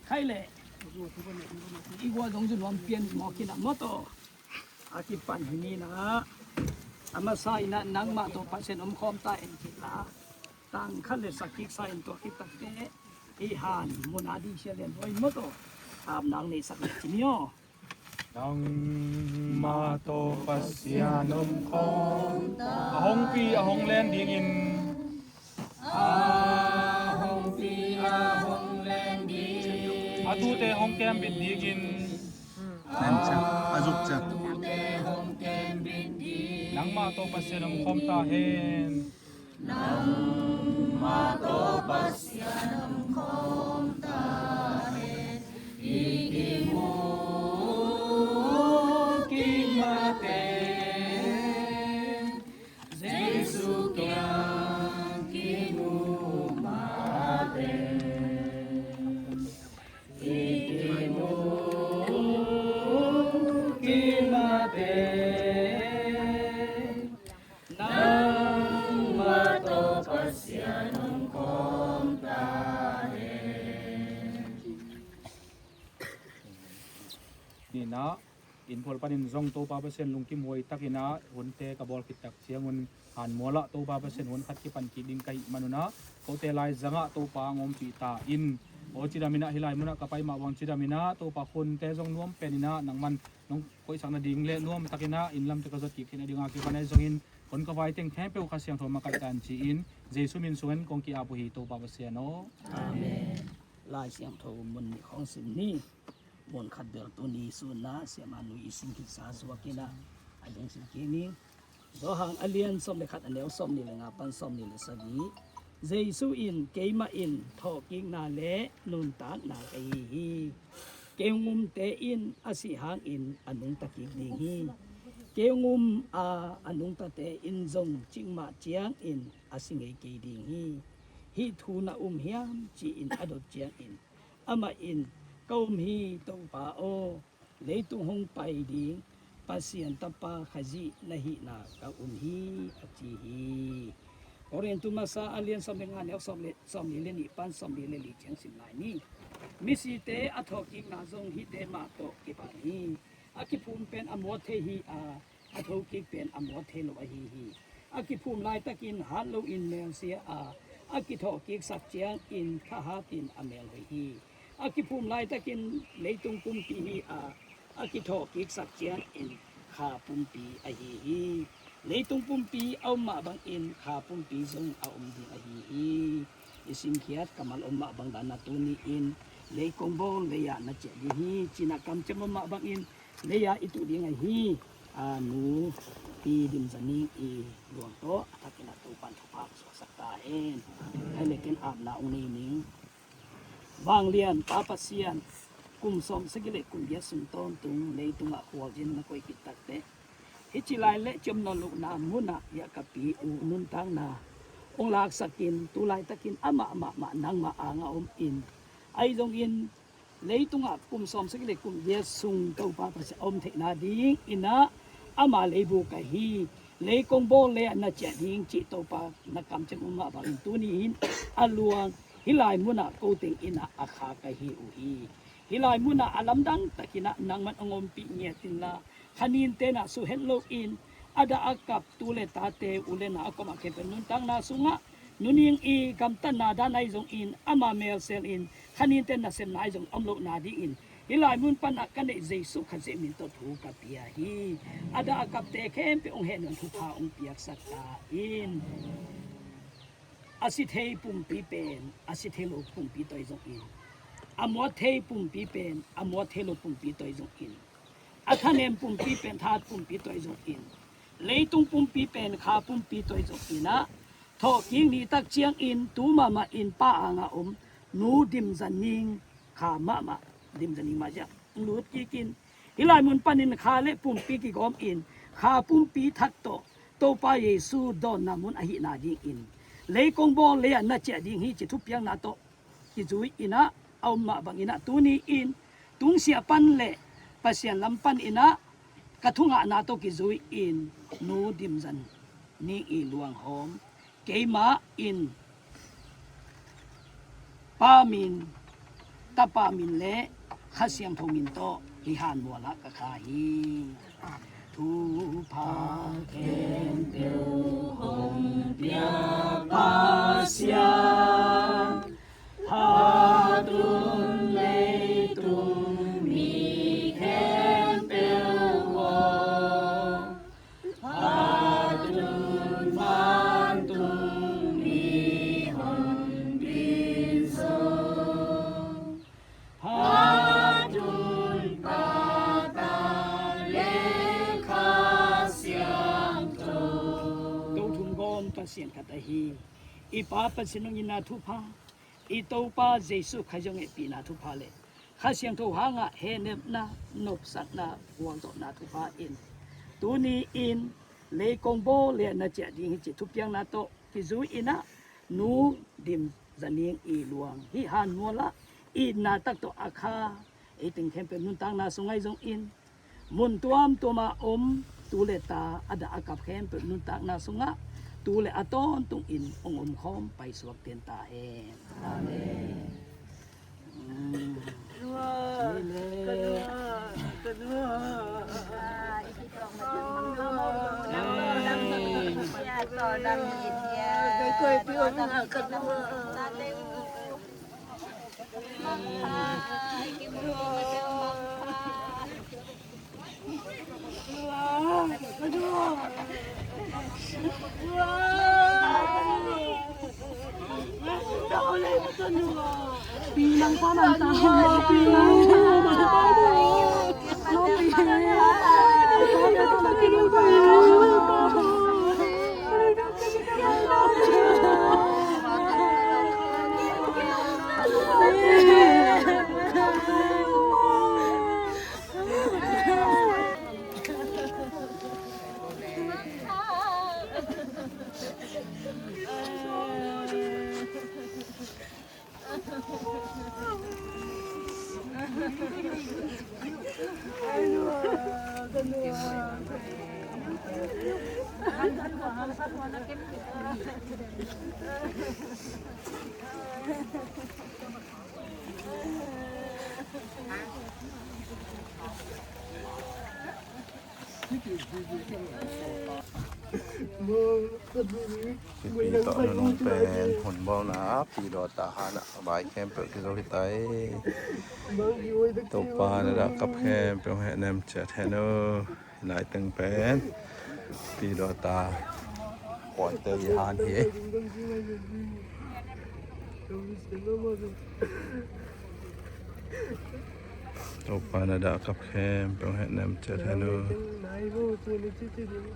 开嘞，一锅东西乱变，毛给那么多，阿去办你呢，阿么晒那能嘛多把钱คอมตาเอ็นกิละตั้งขั้นเลยสักกิกใส่ตัวกิตักเตะอีหานมุนาดีเชียเลียนไว้หมดตัวอาบนางในสักจิมิโอนังมาโตปัสยานมคอมอาหงปีอาหงแลนดิงินอาหงปีอาหงแลนดิอาตูเตหงแกมบินดิงินนั่นจ้ะอาจุกจ้ะนังมาโตปัสยานมคอมตาเฮนนังมาโตปัสยานมคอมตาเฮนอีกิโมกิมาเตเจสุกันกิมูมาเตอีกิโมกิมาเตนี่นะอินพลปานินซองโตปาเปอร์เซ็นต์ลุงกิมหวยตักอินะหุนเตกะบอลกิตักเสียงหุนหันมัวละโตปาเปอร์เซ็นต์หุนคัดกิปันกิดิงไกมนุนะโตเตลายจังะโตปางอมปีตาอินโอจิดามินะฮิลายมุนะกะไปมาวังจิดามินะโตปาคนเตซองนวมเปนินะนังมันน้องโอยสังนาดิงเลนวมตักอินะอินลำตะกะซะกิคินะดิงากิปันไอซองอินคนกะไวเต็งแท้เปวคาเสียงโทมากัดกันจีอินเจซุมินซุนกงกิอาบุฮีโตปาเปอร์เซ็นต์โนอาเมนลายเสียงโทมุนของสินนี้บนขัดเดือดตัวนี้สุนัขเสียมานุยสิงคิดสาสวกินะอายังสิงกินี้โดหังอเลียนสมเลขัดอันเดียวสมนี่เลยงาปันสมนี่เลยสกีเจสุอินเกมาอินทอกิงนาเลนุนตานาเกฮีเกงุมเตอินอาศิหางอินอนุงตะกิดิฮีเกงุมอนุงตะเตอินจงจิงมาเจียงอินอาสิงเกดิฮีฮิทูนาเฮียมจีอินอดเจียงอินอามาอินกอมฮีตงปาโอเลตุหงไปดิงปาเซียนตปาขจินะหินากะอุมฮีอจิฮีโอเรนตุมาซาอเลียนสมงานเอาสมเลนิปันสมเลลิเจียงสินายนี้มิสิเตอทอกินาจงฮิเตมาโตกิปานีอากิภูมิเป็นอมวเทฮีอทอกิเป็นอมวเทโลฮีฮีอากิภูมิลายตะกินฮาโลอินเมลเซียอากิทอกิสักเจียงอินทหาตินอเมลฮีอากิภูมิลายตะกินเลตุงปุมปีฮีอากิทอกิสักเจียงอินคาปุมปีอฮีฮีเลตุงปุมปีเอามาบังอินคาปุมปีจงเอาอมดีอฮีฮีอิสิงเขียดกำมันอมมาบังดานาตุนีอินเลกงโบเลยานะเจดีฮีจินากรรมจมมาบังอินเลยาอิตุดีไงฮีนูปีดิมจันีอีหลวงโตทักนาตุปันทุภาพสวสักตาเองให้เลกินอาบนาองนี้นิงวางเลียนปาปเซียนกุมสมสกิเลกุมเยสุนต้นตุงในตุงะขวจินนะกอยกิตักเตฮิจิลายและจมนลุนามุนะยะกะปีอูนุนตังนาองลากสกินตุลายตะกินอะมะนังมาอางอมอินไอจงอินในตุงะกุมสมสกิเลกุมเยสุนโตปาปเสอมเทนาดีอินะอะมาเลบุกะฮีเลกงโบเลนะเจดิงจิโตปานะกำจมุมะบางตุนีหินอลวงฮิลายมุนะโกติงอินะอาคากะฮีอุฮีฮิลายมุนะอลัมดังตะกินะนังมันองอมปิเนียตินลาคานินเตนะสุเฮนโลอินอาดาอากับตูเลตาเตอุเลนะอกมาเคเป็นนุนตังนาสุงะนุนิงอีกัมตันนาดานายจงอินอามาเมลเซลอินคานินเตนะเซมนายจงอมโลนาดีอินฮิลายมุนปันกันเนเจสุขเจมินตถูกับเปียฮีอาดาอากับเตเคมเปองเฮนนทุพาองเปียกสัตตาอินอาสิเทปุ่มปีเป็นอาสิเทโลปุ่มปีตอยจงอินอมัวเทปุ่มปีเป็นอมัวเทโลปุ่มปีตอยจงอินอาทาเนมปุ่มปีเป็นทาดปุ่มปีตอยจงอินเลตุงปุ่มปีเป็นขาปุ่มปีตอยจงอินนะ ทอกิงนี่ตักเชียงอินตูมาอินป้าอ่างอมนูดิมจันนิงขามาดิมจันนิงมาจ้ะนูดกิกินฮิลายมุนปันินคาเลปุ่มปีกิกอมอินขาปุ่มปีทัดโตปาเยซูดอนนามุนอหินาดิงอินเลยกงบอลเลยนะเจดิงฮิจิทุบยังนาโตกิจุยอินะเอามาบังอินะตูนีอินตุงเสียปันเลปัสเซียนลำปันอินะกะทุงะนาโตกิจุยอินนูดิมจันนี่อีลวงหอมเกมาอินปามินตาปามินเลข้าเสียงทมินโตฮิหานบัวละกะคาฮีทูพาเคนเปียวหงเปียปาเสียฮาตุนเลตุงมีเคนเปียวหงฮาตุนฟานตุงมีหงบินโซฮาตุนปาตาเลคาเสียงโตตูทุมกอมปะเสียงกะตะฮีอีปาปะสินงยินาทุพาอีโตปาเยซูขยงเอปีนาทุพาเลข้าเสียงโทหางะเฮเนบนานบสักนาหวงโตนาทุพาอินตูนีอินเลกงโบเลนะเจดิงจิทุพยังนาโตกิจุอินะนูดิมจันนิงอีหลวงฮิหานมัวละอีนาตักโตอาคาเอติงเทมเปนุนตังนาสุงไงจงอินมุนตัวมตัวมาอมตูเลตาอดาอากับเทมเปนุนตังนาสุงะตูเลอตอนตุงอินองอมคอมไปสวกเตียนตาเองอาเมนปีนังฟ้านังตาปีนังมาเราปีปีต่อน้องเป็นผลบอลนะปีดอตาหานะบายแคมเปิดที่เราพิไตตบปลานะดักกับแคมเป็นแห่นำเจ็ดแฮนเนอร์นายตึงเป็นปีดอตาปล่อยเตยหานเฮตบปลานะดักกับแคมเป็นแห่นำเจ็ดแฮนเนอร์